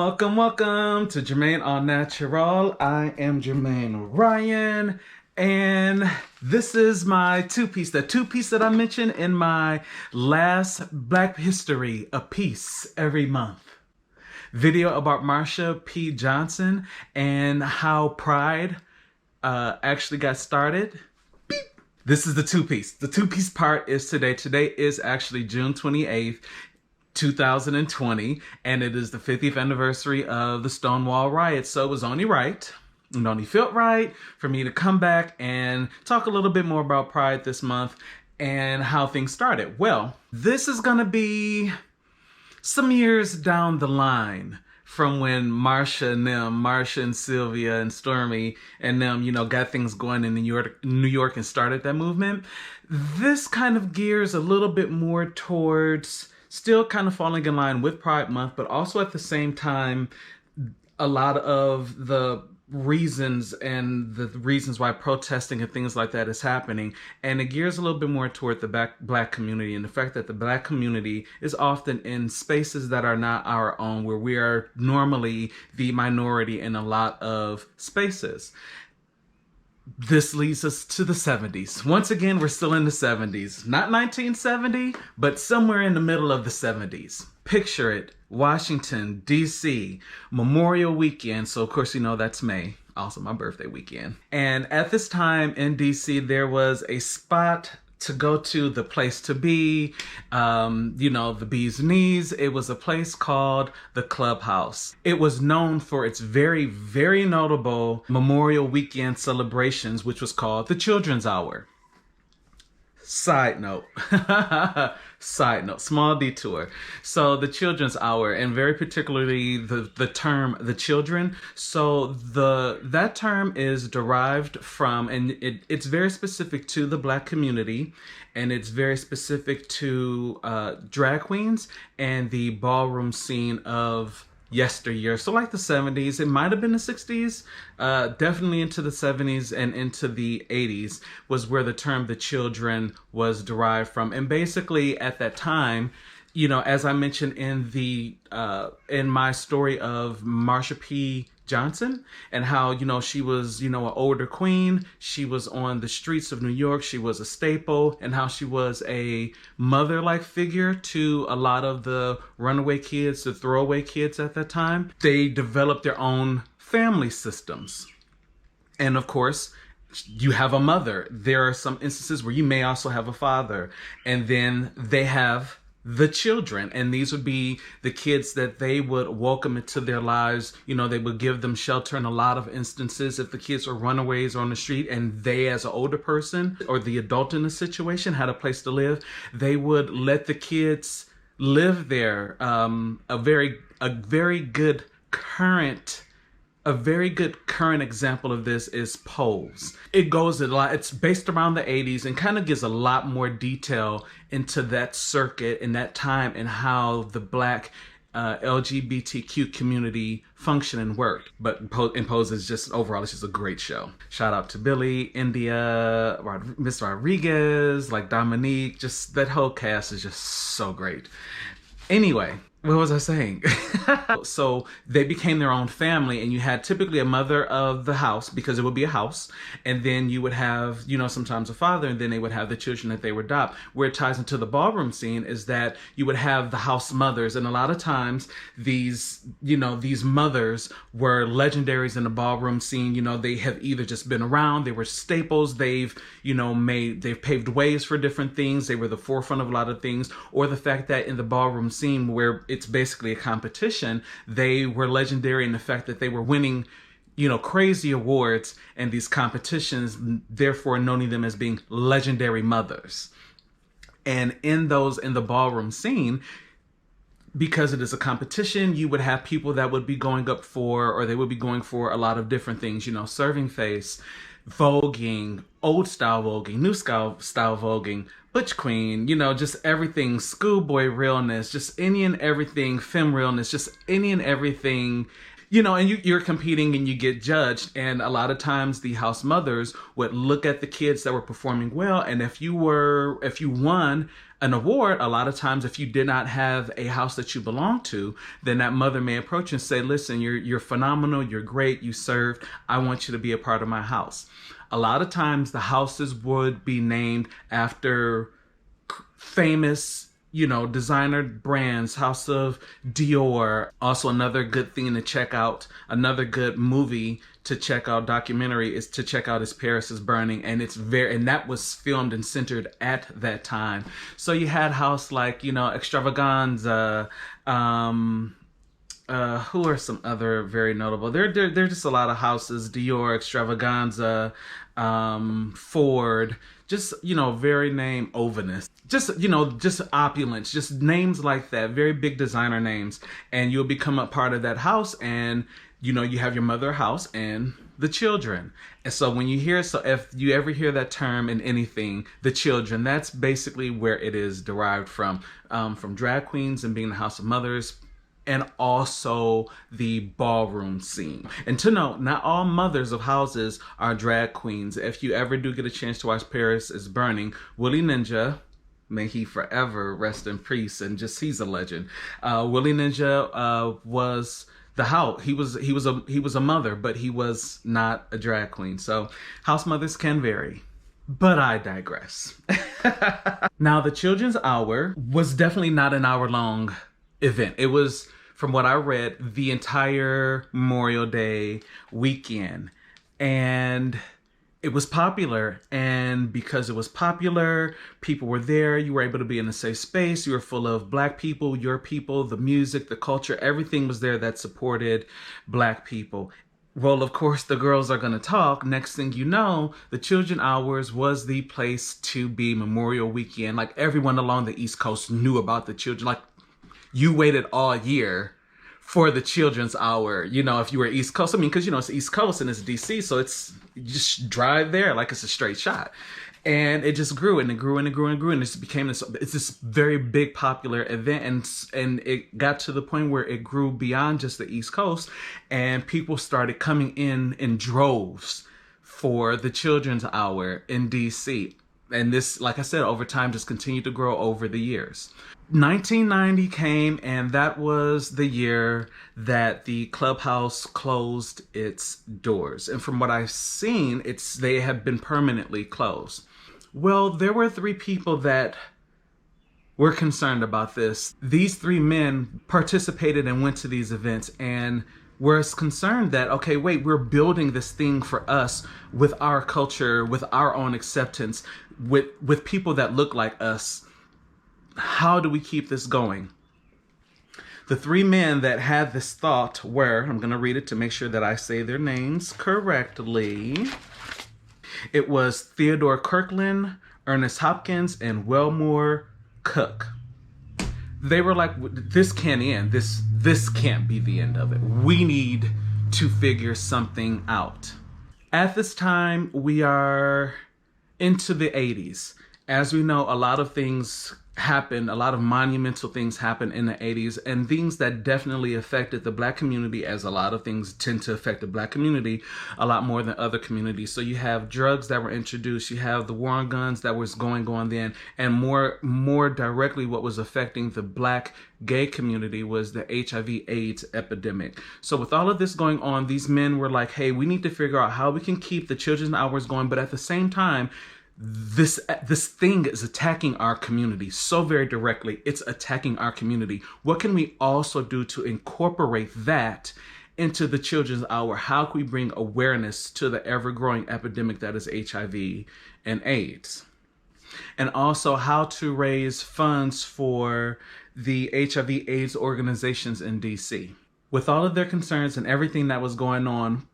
Welcome to JermaineAuNatural. I am Jermaine Ryan, and this is my two-piece, the two-piece that I mentioned in my last Black History, a piece every month video about Marsha P. Johnson and how Pride actually got started. Beep. This is the two-piece. The two-piece part is today. Today is actually June 28th. 2020, and it is the 50th anniversary of the Stonewall riots. So it was only right, and only felt right for me to come back and talk a little bit more about Pride this month and how things started. Well, this is gonna be some years down the line from when Marsha and Sylvia and Stormy and them, got things going in New York and started that movement. This kind of gears a little bit more towards still kind of falling in line with Pride Month, but also at the same time, a lot of the reasons why protesting and things like that is happening. And it gears a little bit more toward the Black community and the fact that the Black community is often in spaces that are not our own, where we are normally the minority in a lot of spaces. This leads us to the 70s. Once again, we're still in the 70s. Not 1970, but somewhere in the middle of the 70s. Picture it, Washington, D.C., Memorial Weekend. So, of course, that's May. Also my birthday weekend. And at this time in D.C., there was a spot to go to, the place to be, the bee's knees. It was a place called the Clubhouse. It was known for its very, very notable Memorial Weekend celebrations, which was called the Children's Hour. Side note, small detour. So the Children's Hour, and very particularly the term the children. So that term is derived from, and it's very specific to the Black community, and it's very specific to drag queens and the ballroom scene of yesteryear. So like the 70s, it might have been the 60s, definitely into the 70s and into the 80s was where the term the children was derived from. And basically at that time, as I mentioned in my story of Marsha P. Johnson and how, she was, an older queen. She was on the streets of New York. She was a staple, and how she was a mother-like figure to a lot of the runaway kids, the throwaway kids at that time. They developed their own family systems. And of course, you have a mother. There are some instances where you may also have a father, and then they have the children, and these would be the kids that they would welcome into their lives. They would give them shelter in a lot of instances. If the kids were runaways on the street and they, as an older person or the adult in the situation, had a place to live, they would let the kids live there. A very good current example of this is Pose. It goes a lot, it's based around the 80s and kind of gives a lot more detail into that circuit and that time and how the Black LGBTQ community function and work. But Pose is just, overall, it's just a great show. Shout out to Billy, India, Miss Rodriguez, like Dominique, just that whole cast is just so great. Anyway, what was I saying? So they became their own family, and you had typically a mother of the house, because it would be a house, and then you would have, sometimes a father, and then they would have the children that they would adopt. Where it ties into the ballroom scene is that you would have the house mothers, and a lot of times these mothers were legendaries in the ballroom scene. They have either just been around, they were staples, they've paved ways for different things, they were the forefront of a lot of things, or the fact that in the ballroom scene, where it's basically a competition, they were legendary in the fact that they were winning, crazy awards and these competitions, therefore knowing them as being legendary mothers. And in the ballroom scene, because it is a competition, you would have people that would be going up for, or they would be going for a lot of different things, serving face, voguing, old style voguing, new style voguing, butch queen, just everything, schoolboy realness, just any and everything, femme realness, just any and everything and you're competing and you get judged. And a lot of times the house mothers would look at the kids that were performing well. And if you won an award, a lot of times if you did not have a house that you belong to, then that mother may approach and say, listen, you're phenomenal. You're great. You served. I want you to be a part of my house. A lot of times the houses would be named after famous, designer brands, House of Dior. Also, another good thing to check out, another good movie to check out, documentary, is to check out is Paris is Burning. And and that was filmed and centered at that time. So you had house like, Extravaganza, who are some other very notable? There are just a lot of houses, Dior, Extravaganza, Ford, just, very name Ovanus. Just opulence, just names like that, very big designer names. And you'll become a part of that house, and, you have your mother house and the children. And so when you hear, so if you ever hear that term in anything, the children, that's basically where it is derived from drag queens and being the house of mothers, and also the ballroom scene. And to note, not all mothers of houses are drag queens. If you ever do get a chance to watch Paris is Burning, Willie Ninja, may he forever rest in peace, and just, he's a legend. Willie Ninja was the house. He was a mother, but he was not a drag queen. So house mothers can vary. But I digress. Now, the Children's Hour was definitely not an hour-long event. It was, from what I read, the entire Memorial Day weekend. And it was popular. And because it was popular, people were there. You were able to be in a safe space. You were full of Black people, your people, the music, the culture. Everything was there that supported Black people. Well, of course, the girls are going to talk. Next thing you know, the Children's Hours was the place to be Memorial Weekend. Like, everyone along the East Coast knew about the children. Like, you waited all year for the Children's Hour, if you were East Coast. I mean, because, it's East Coast and it's DC, so you just drive there like it's a straight shot. And it just grew, and it grew, and it grew, and it grew, and it just became this very big popular event. And it got to the point where it grew beyond just the East Coast, and people started coming in droves for the Children's Hour in DC. And this, like I said, over time just continued to grow over the years. 1990 came, and that was the year that the clubhouse closed its doors. And from what I've seen, they have been permanently closed. Well, there were 3 people that were concerned about this. These 3 men participated and went to these events and were concerned that, okay, wait, we're building this thing for us with our culture, with our own acceptance, with people that look like us. How do we keep this going? The 3 men that had this thought were, I'm going to read it to make sure that I say their names correctly. It was Theodore Kirkland, Ernest Hopkins, and Wellmore Cook. They were like, this can't end. This can't be the end of it. We need to figure something out. At this time, we are into the 80s. As we know, a lot of things happened, a lot of monumental things happened in the 80s, and things that definitely affected the Black community, as a lot of things tend to affect the Black community a lot more than other communities. So you have drugs that were introduced, you have the war on guns that was going on then, and more directly what was affecting the Black gay community was the HIV/AIDS epidemic. So with all of this going on, these men were like, hey, we need to figure out how we can keep the Children's Hours going, but at the same time, this thing is attacking our community so very directly. It's attacking our community. What can we also do to incorporate that into the Children's Hour? How can we bring awareness to the ever-growing epidemic that is HIV and AIDS? And also how to raise funds for the HIV/AIDS organizations in DC. With all of their concerns and everything that was going on,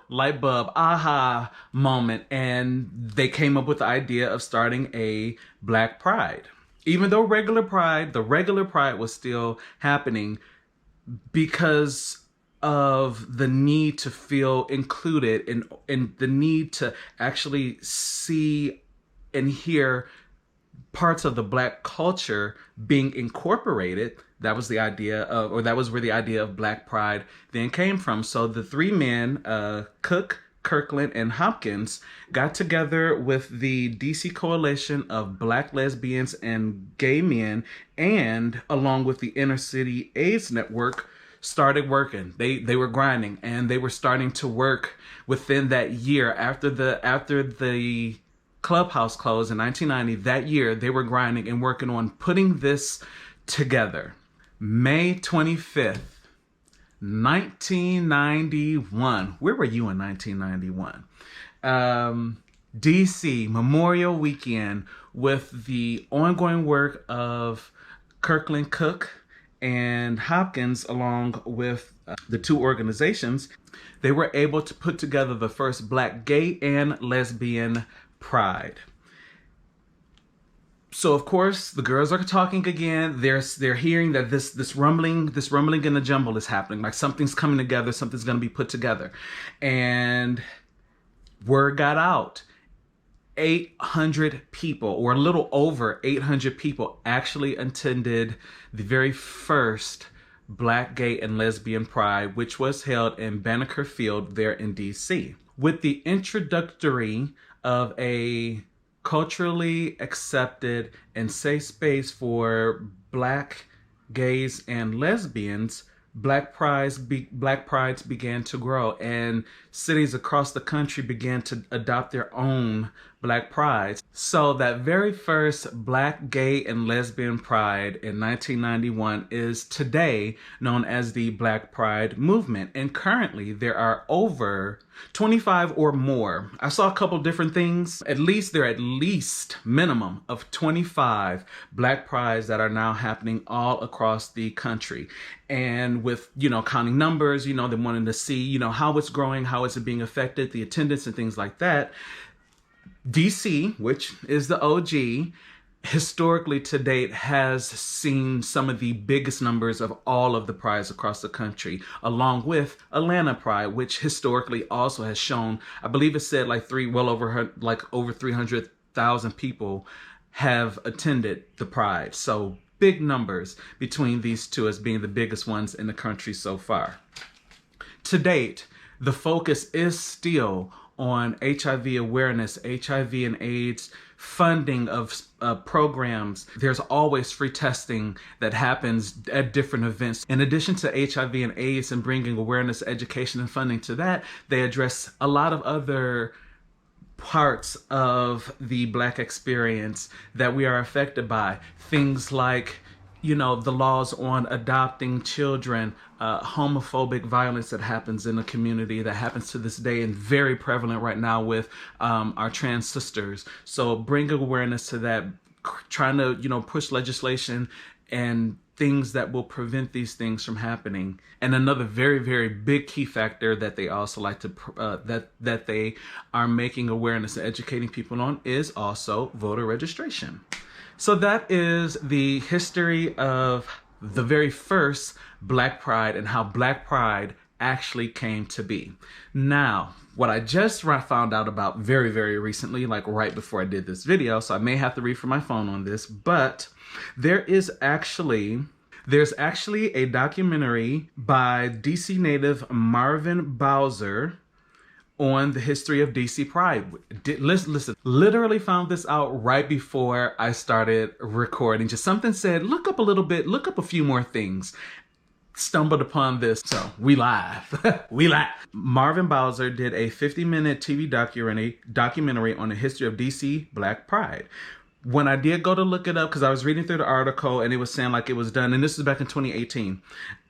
light bulb, aha moment, and they came up with the idea of starting a Black Pride. Even though the regular Pride was still happening, because of the need to feel included and the need to actually see and hear parts of the Black culture being incorporated. That was the idea of, or that was where the idea of Black Pride then came from. So the three men, Cook, Kirkland, and Hopkins, got together with the DC Coalition of Black Lesbians and Gay Men, and along with the Inner City AIDS Network, started working. They were grinding, and they were starting to work within that year after the clubhouse closed in 1990. That year, they were grinding and working on putting this together. May 25th, 1991. Where were you in 1991? DC Memorial Weekend, with the ongoing work of Kirkland, Cook, and Hopkins, along with the two organizations, they were able to put together the first Black gay and lesbian pride. So of course the girls are talking again. They're hearing that this rumbling in the jumble is happening. Like something's coming together, something's going to be put together. And word got out. 800 people, or a little over 800 people, actually attended the very first Black Gay and Lesbian Pride, which was held in Banneker Field there in DC. With the introductory of a culturally accepted and safe space for Black gays and lesbians, Black prides began to grow, and cities across the country began to adopt their own Black prides. So that very first Black gay and lesbian pride in 1991 is today known as the Black Pride movement. And currently there are over 25 or more. I saw a couple different things. There are at least minimum of 25 Black prides that are now happening all across the country. And with, counting numbers, them wanting to see, how it's growing, how it's being affected, the attendance and things like that. DC, which is the OG, historically to date has seen some of the biggest numbers of all of the prides across the country, along with Atlanta Pride, which historically also has shown, I believe it said over 300,000 people have attended the Pride. So big numbers between these two as being the biggest ones in the country so far. To date, the focus is still on HIV awareness, HIV and AIDS, funding of programs. There's always free testing that happens at different events. In addition to HIV and AIDS and bringing awareness, education, and funding to that, they address a lot of other parts of the Black experience that we are affected by. Things like, the laws on adopting children, homophobic violence that happens in the community, that happens to this day and very prevalent right now with our trans sisters. So bringing awareness to that, trying to, push legislation and things that will prevent these things from happening. And another very, very big key factor that they also like to, that they are making awareness and educating people on is also voter registration. So that is the history of the very first Black Pride and how Black Pride actually came to be. Now, what I just found out about very, very recently, like right before I did this video, so I may have to read from my phone on this, but there's actually a documentary by DC native Marvin Bowser on the history of DC Pride. Listen, literally found this out right before I started recording. Just something said, look up a little bit, look up a few more things. Stumbled upon this, so we live. We live. Marvin Bowser did a 50-minute TV documentary on the history of DC Black Pride. When I did go to look it up, because I was reading through the article and it was saying like it was done, and this is back in 2018.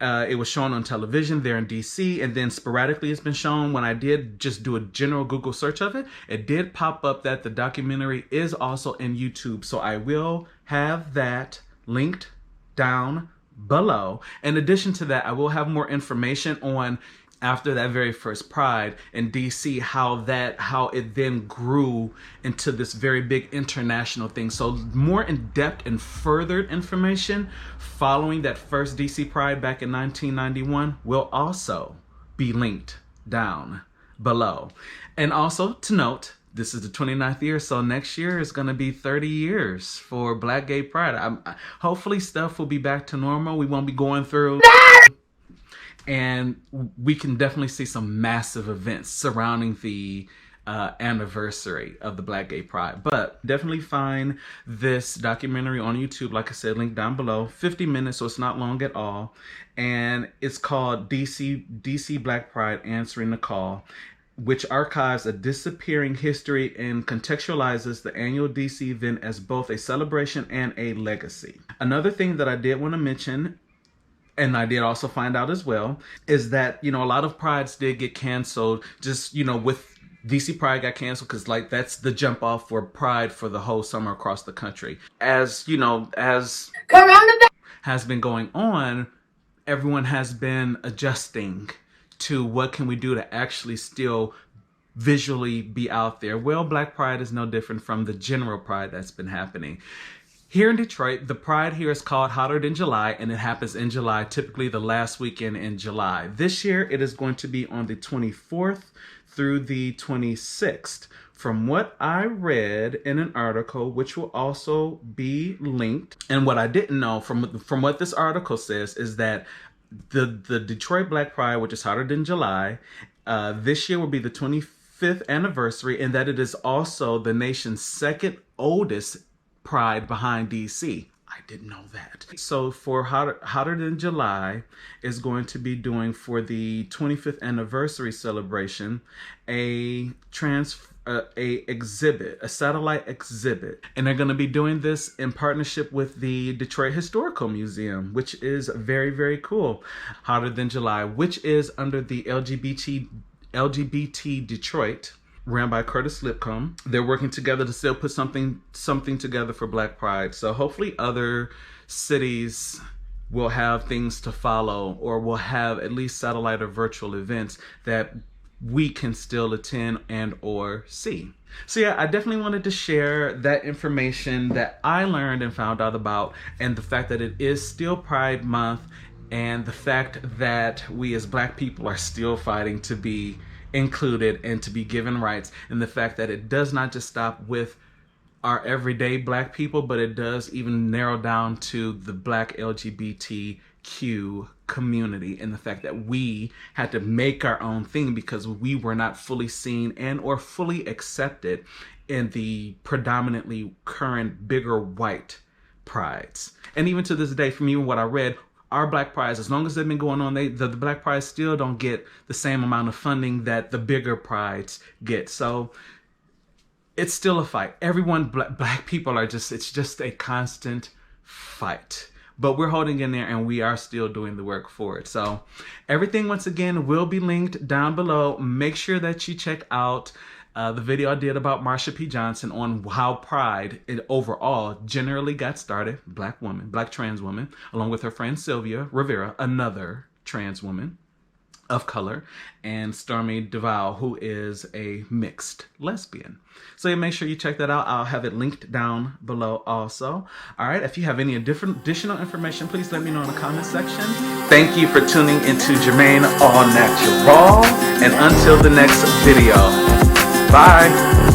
It was shown on television there in DC, and then sporadically it's been shown. When I did just do a general Google search of it, it did pop up that the documentary is also in YouTube. So I will have that linked down below. In addition to that, I will have more information on after that very first Pride in DC, how it then grew into this very big international thing. So more in-depth and furthered information following that first DC Pride back in 1991 will also be linked down below. And also to note, this is the 29th year, so next year is going to be 30 years for Black Gay Pride. Hopefully stuff will be back to normal. We won't be going through, and we can definitely see some massive events surrounding the anniversary of the Black Gay Pride. But definitely find this documentary on YouTube, like I said, linked down below. 50 minutes, so it's not long at all. And it's called DC Black Pride Answering the Call, which archives a disappearing history and contextualizes the annual DC event as both a celebration and a legacy. Another thing that I did want to mention, and I did also find out as well, is that, a lot of prides did get canceled, just, with DC Pride got canceled because, like, that's the jump off for Pride for the whole summer across the country. As has been going on, everyone has been adjusting to what can we do to actually still visually be out there. Well, Black Pride is no different from the general Pride that's been happening. Here in Detroit, the Pride here is called Hotter Than July, and it happens in July, typically the last weekend in July. This year, it is going to be on the 24th through the 26th. From what I read in an article, which will also be linked, and what I didn't know from what this article says is that the Detroit Black Pride, which is Hotter Than July, this year will be the 25th anniversary, and that it is also the nation's second oldest Pride behind DC. I didn't know that. So for Hotter Than July is going to be doing, for the 25th anniversary celebration, a satellite exhibit, and they're going to be doing this in partnership with the Detroit Historical Museum, which is very, very cool. Hotter Than July, which is under the LGBT Detroit, ran by Curtis Lipcomb. They're working together to still put something together for Black Pride. So hopefully other cities will have things to follow, or will have at least satellite or virtual events that we can still attend and or see. So yeah, I definitely wanted to share that information that I learned and found out about, and the fact that it is still Pride Month, and the fact that we as Black people are still fighting to be included and to be given rights, and the fact that it does not just stop with our everyday Black people, but it does even narrow down to the Black LGBTQ community, and the fact that we had to make our own thing because we were not fully seen and or fully accepted in the predominantly current bigger white prides. And even to this day, from even what I read, our Black prides, as long as they've been going on, the Black prides still don't get the same amount of funding that the bigger prides get. So it's still a fight. Everyone, Black people are it's just a constant fight. But we're holding in there, and we are still doing the work for it. So everything, once again, will be linked down below. Make sure that you check out the video I did about Marsha P. Johnson on how Pride overall generally got started. Black trans woman, along with her friend Sylvia Rivera, another trans woman of color, and Stormy DeVal, who is a mixed lesbian. So yeah, make sure you check that out. I'll have it linked down below also. All right, if you have any additional information, please let me know in the comment section. Thank you for tuning into JermaineAuNatural, and until the next video, bye.